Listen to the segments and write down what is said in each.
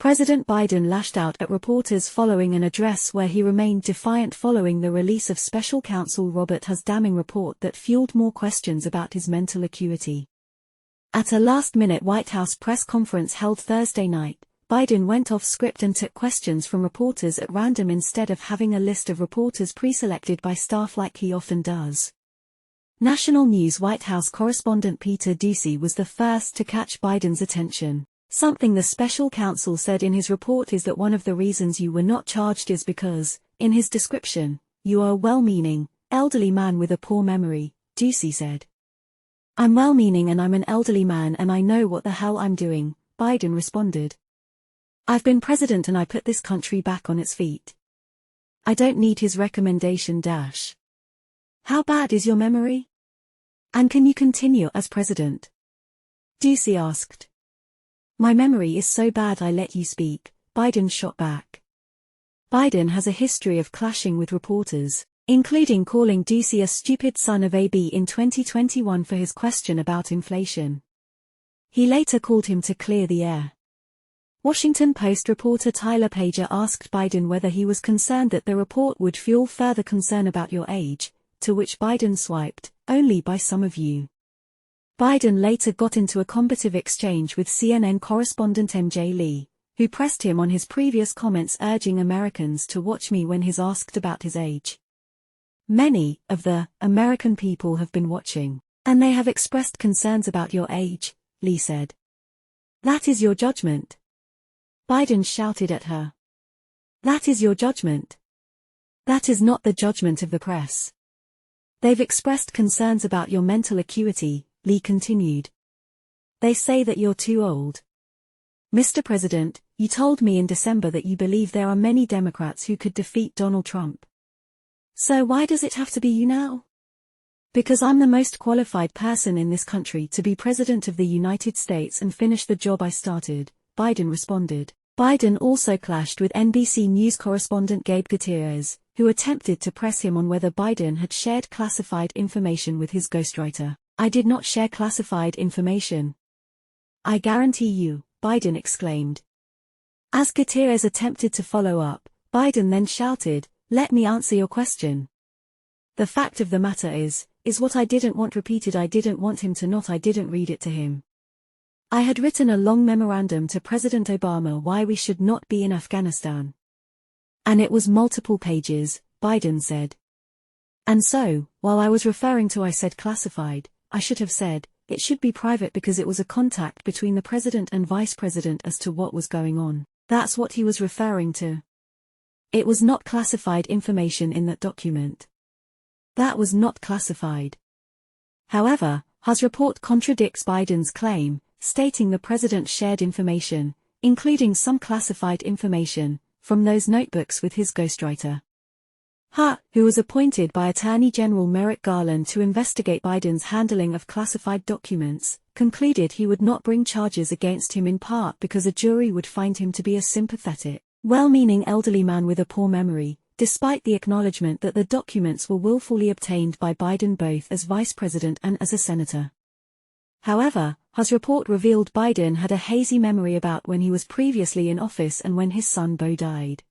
President Biden lashed out at reporters following an address where he remained defiant following the release of special counsel Robert Hugh's damning report that fueled more questions about his mental acuity. At a last-minute White House press conference held Thursday night, Biden went off script and took questions from reporters at random instead of having a list of reporters pre-selected by staff like he often does. National News White House correspondent Peter Doocy was the first to catch Biden's attention. Something the special counsel said in his report is that one of the reasons you were not charged is because, in his description, you are a well-meaning, elderly man with a poor memory, Doocy said. I'm well-meaning and I'm an elderly man and I know what the hell I'm doing, Biden responded. I've been president and I put this country back on its feet. I don't need his recommendation. How bad is your memory? And can you continue as president? Doocy asked. My memory is so bad I let you speak, Biden shot back. Biden has a history of clashing with reporters, including calling Doocy a stupid son of AB in 2021 for his question about inflation. He later called him to clear the air. Washington Post reporter Tyler Pager asked Biden whether he was concerned that the report would fuel further concern about your age, to which Biden swiped, only by some of you. Biden later got into a combative exchange with CNN correspondent MJ Lee, who pressed him on his previous comments urging Americans to watch me when he's asked about his age. Many of the American people have been watching, and they have expressed concerns about your age, Lee said. That is your judgment. Biden shouted at her. That is your judgment. That is not the judgment of the press. They've expressed concerns about your mental acuity, Lee continued. They say that you're too old. Mr. President, you told me in December that you believe there are many Democrats who could defeat Donald Trump. So why does it have to be you now? Because I'm the most qualified person in this country to be President of the United States and finish the job I started, Biden responded. Biden also clashed with NBC News correspondent Gabe Gutierrez, who attempted to press him on whether Biden had shared classified information with his ghostwriter. I did not share classified information. I guarantee you, Biden exclaimed. As Gutierrez attempted to follow up, Biden then shouted, let me answer your question. The fact of the matter is what I didn't want repeated. I didn't want him to not. I didn't read it to him. I had written a long memorandum to President Obama why we should not be in Afghanistan. And it was multiple pages, Biden said. And so, while I was referring to I said classified, I should have said, it should be private because it was a contact between the president and vice president as to what was going on. That's what he was referring to. It was not classified information in that document. That was not classified. However, Hugh's report contradicts Biden's claim, stating the president shared information, including some classified information, from those notebooks with his ghostwriter. Hugh, who was appointed by Attorney General Merrick Garland to investigate Biden's handling of classified documents, concluded he would not bring charges against him in part because a jury would find him to be a sympathetic, well-meaning elderly man with a poor memory, despite the acknowledgement that the documents were willfully obtained by Biden both as vice president and as a senator. However, Hugh's report revealed Biden had a hazy memory about when he was previously in office and when his son Beau died.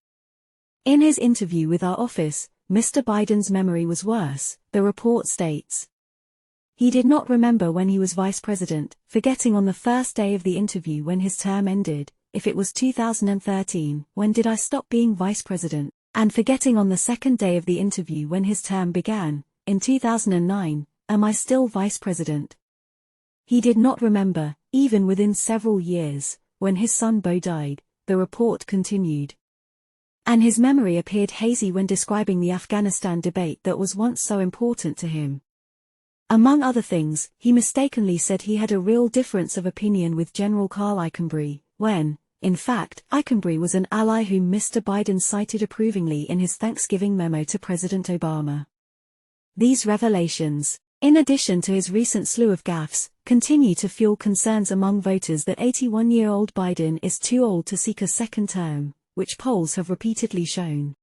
In his interview with our office, Mr. Biden's memory was worse, the report states. He did not remember when he was vice president, forgetting on the first day of the interview when his term ended, if it was 2013, when did I stop being vice president, and forgetting on the second day of the interview when his term began, in 2009, am I still vice president? He did not remember, even within several years, when his son Beau died, the report continued. And his memory appeared hazy when describing the Afghanistan debate that was once so important to him. Among other things, he mistakenly said he had a real difference of opinion with General Carl Eikenberry, when, in fact, Eikenberry was an ally whom Mr. Biden cited approvingly in his Thanksgiving memo to President Obama. These revelations, in addition to his recent slew of gaffes, continue to fuel concerns among voters that 81-year-old Biden is too old to seek a second term, which polls have repeatedly shown.